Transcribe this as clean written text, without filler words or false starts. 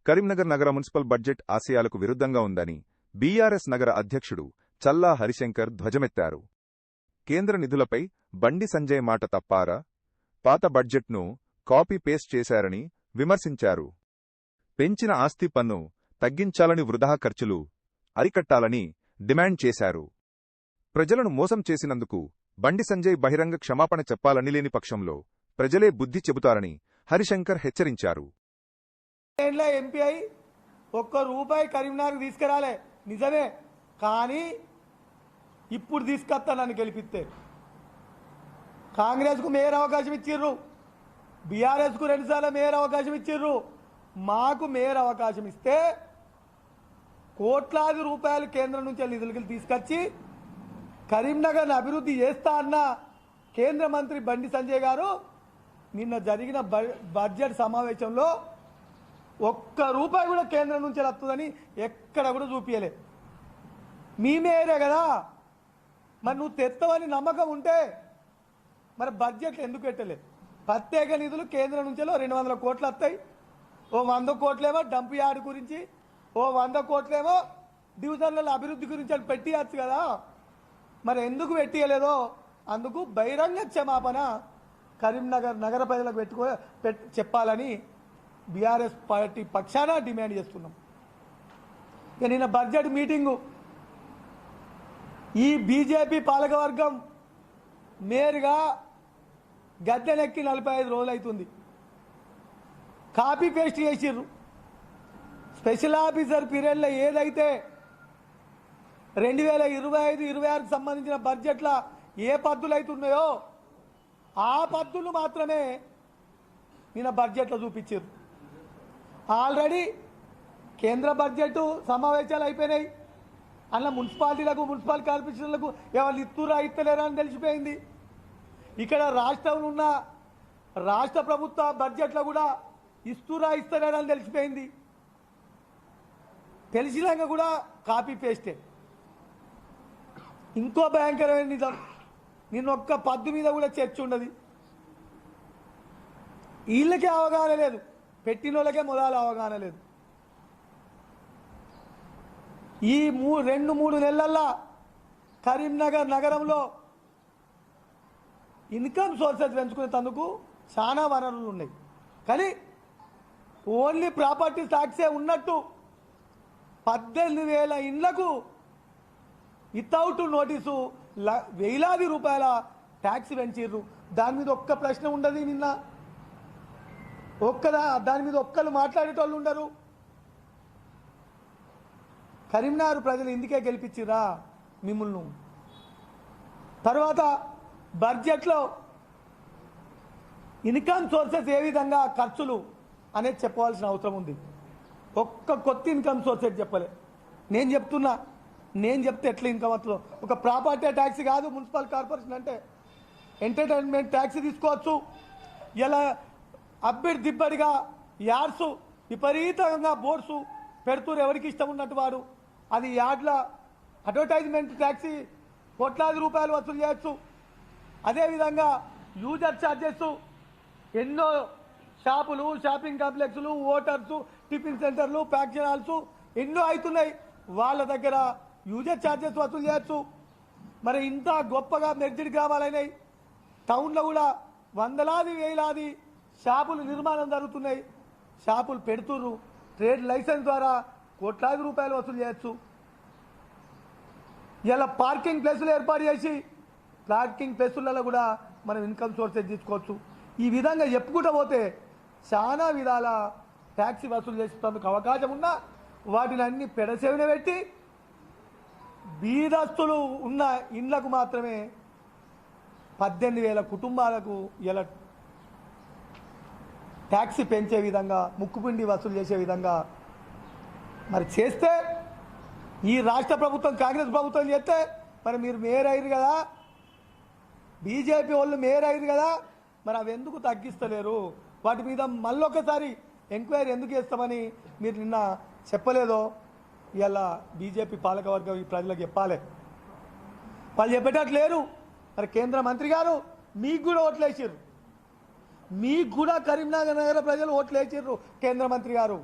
కరీంనగర్ నగర municipal budget ఆశయాలకు విరుద్ధంగా ఉందని బీఆర్ఎస్ నగర అధ్యక్షుడు చల్లా హరిశంకర్ ధ్వజమెత్తారు. కేంద్ర నిధులపై బండి సంజయ్ మాట తప్పారా? పాత బడ్జెట్ను కాపీ పేస్ట్ చేశారని విమర్శించారు. పెంచిన ఆస్తి పన్ను తగ్గించాలని, వృధా ఖర్చులు అరికట్టాలని డిమాండ్ చేశారు. ప్రజలను మోసం చేసినందుకు బండి సంజయ్ బహిరంగ క్షమాపణ చెప్పాలని, లేని పక్షంలో ప్రజలే బుద్ధి చెబుతారని హరిశంకర్ హెచ్చరించారు. ఎంపీ అయి ₹1 కరీంనగర్ తీసుకురాలే నిజమే, కానీ ఇప్పుడు తీసుకొస్తా నన్ను గెలిపిస్తే. కాంగ్రెస్కు మేయర్ అవకాశం ఇచ్చిర్రు, బీఆర్ఎస్కు 2 సార్లు మేయర్ అవకాశం ఇచ్చిర్రు. మాకు మేయర్ అవకాశం ఇస్తే కోట్లాది రూపాయలు కేంద్రం నుంచి నిధులకు తీసుకొచ్చి కరీంనగర్ని అభివృద్ధి చేస్తా అన్న కేంద్ర మంత్రి బండి సంజయ్ గారు నిన్న జరిగిన బడ్జెట్ సమావేశంలో ₹1 కూడా కేంద్రం నుంచి వస్తుందని ఎక్కడ కూడా చూపించలే. మీ మేయరే కదా, మరి నువ్వు తెత్తవని నమ్మకం ఉంటే మరి బడ్జెట్ ఎందుకు పెట్టలే? ప్రత్యేక నిధులు కేంద్రం నుంచి 200 కోట్లు వస్తాయి. ఓ 100 కోట్లేమో డంప్ యార్డ్ గురించి, ఓ 100 కోట్లేమో డివిజన్ల అభివృద్ధి గురించి అని పెట్టియచ్చు కదా. మరి ఎందుకు పెట్టియలేదో అందుకు బహిరంగ క్షమాపణ కరీంనగర్ నగర ప్రజలకు చెప్పాలని బీఆర్ఎస్ పార్టీ పక్షాన డిమాండ్ చేస్తున్నాం. నిన్న బడ్జెట్ మీటింగు ఈ బీజేపీ పాలకవర్గం నేరుగా గద్దెనెక్కి 45 రోజులు అవుతుంది. కాపీ పేస్ట్ చేసిర్రు. స్పెషల్ ఆఫీసర్ పీరియడ్లో ఏదైతే 2025-26కు సంబంధించిన బడ్జెట్ల ఏ పద్దులు అవుతున్నాయో ఆ పద్దులు మాత్రమే నిన్న బడ్జెట్లో చూపించారు. ఆల్రెడీ కేంద్ర బడ్జెట్ సమావేశాలు అయిపోయినాయి. అందులో మున్సిపాలిటీలకు, మున్సిపల్ కార్పొరేషన్లకు ఎవరు ఇస్తురా ఇస్తలేరా అని తెలిసిపోయింది. ఇక్కడ రాష్ట్రంలో ఉన్న రాష్ట్ర ప్రభుత్వ బడ్జెట్లో కూడా ఇస్తురా ఇస్తలేరా అని తెలిసిపోయింది. తెలిసినాక కూడా కాపీ పేస్టే. ఇంకో భయంకరమైన నిజం, నిన్న ఒక్క పద్దు మీద కూడా చర్చ ఉండదు. వీళ్ళకే అవగాహన లేదు, పెట్టిన వాళ్ళకే మొదలు అవగాహన లేదు. ఈ 2-3 నెలల్లో కరీంనగర్ నగరంలో ఇన్కమ్ సోర్సెస్ పెంచుకునేందుకు చాలా వనరులు ఉన్నాయి. కానీ ఓన్లీ ప్రాపర్టీ ట్యాక్సే ఉన్నట్టు 18,000 ఇండ్లకు వితౌట్ నోటీసు వేలాది రూపాయల ట్యాక్స్ పెంచిర్రు. దాని మీద ఒక్క ప్రశ్న ఉండదు. నిన్న దాని మీద ఒక్కరు మాట్లాడేటోళ్ళు ఉండరు. కరీంనగర్ ప్రజలు ఇందుకే గెలిపించిరా మిమ్మల్ని. తర్వాత బడ్జెట్లో ఇన్కమ్ సోర్సెస్ ఏ విధంగా ఖర్చులు అనేది చెప్పవలసిన అవసరం ఉంది. ఒక్క కొత్త ఇన్కమ్ సోర్సెస్ చెప్పలే. నేను చెప్తే ఎట్లా ఇన్కమ్ వస్తుందో, ఒక ప్రాపర్టీ ట్యాక్స్ కాదు మున్సిపల్ కార్పొరేషన్ అంటే, ఎంటర్టైన్మెంట్ ట్యాక్స్ తీసుకోవచ్చు. ఇలా అబ్బిడి దిబ్బడిగా యాడ్స్ విపరీతంగా బోర్డ్స్ పెడుతూరు ఎవరికి ఇష్టం ఉన్నట్టు వాడు. అది యాడ్ల అడ్వర్టైజ్మెంట్ ట్యాక్సీ కోట్లాది రూపాయలు వసూలు చేయొచ్చు. అదేవిధంగా యూజర్ ఛార్జెస్ ఎన్నో షాపులు, షాపింగ్ కాంప్లెక్స్లు, హోటల్స్, టిఫిన్ సెంటర్లు, ఫ్యాక్షన్ హాల్స్ ఎన్నో అవుతున్నాయి. వాళ్ళ దగ్గర యూజర్ ఛార్జెస్ వసూలు చేయొచ్చు. మరి ఇంత గొప్పగా మెర్జిడ్ గ్రామాలైనాయి. టౌన్లో కూడా వందలాది వేలాది షాపులు నిర్మాణం జరుగుతున్నాయి. షాపులు పెడుతున్నారు. ట్రేడ్ లైసెన్స్ ద్వారా కోట్లాది రూపాయలు వసూలు చేయొచ్చు. ఇలా పార్కింగ్ ప్లేసులు ఏర్పాటు చేసి పార్కింగ్ ప్లేసులలో కూడా మనం ఇన్కమ్ సోర్సెస్ తీసుకోవచ్చు. ఈ విధంగా చెప్పుకుంటూ పోతే చాలా విధాల ట్యాక్సీ వసూలు చేసేందుకు అవకాశం ఉన్నా వాటిని అన్ని పెడసేవిన పెట్టి బీదస్తులు ఉన్న ఇండ్లకు మాత్రమే 18,000 కుటుంబాలకు ఇలా ట్యాక్సీ పెంచే విధంగా, ముక్కుపిండి వసూలు చేసే విధంగా మరి చేస్తే, ఈ రాష్ట్ర ప్రభుత్వం కాంగ్రెస్ ప్రభుత్వం చేస్తే మరి మీరు మేయర్ అయ్యారు కదా, బీజేపీ వాళ్ళు మేయర్ అయ్యారు కదా, మరి అవి ఎందుకు తగ్గిస్తలేరు? వాటి మీద మళ్ళొకసారి ఎంక్వైరీ ఎందుకు చేస్తామని మీరు నిన్న చెప్పలేదో ఇలా బీజేపీ పాలకవర్గం ఈ ప్రజలకు చెప్పాలి. వాళ్ళు చెప్పేటట్లు లేరు. మరి కేంద్ర మంత్రి గారు మీకు కూడా ఓట్లేసారు, మీకు కూడా కరీంనగర్ నగర ప్రజలు ఓట్లేసారు కేంద్ర మంత్రి గారు.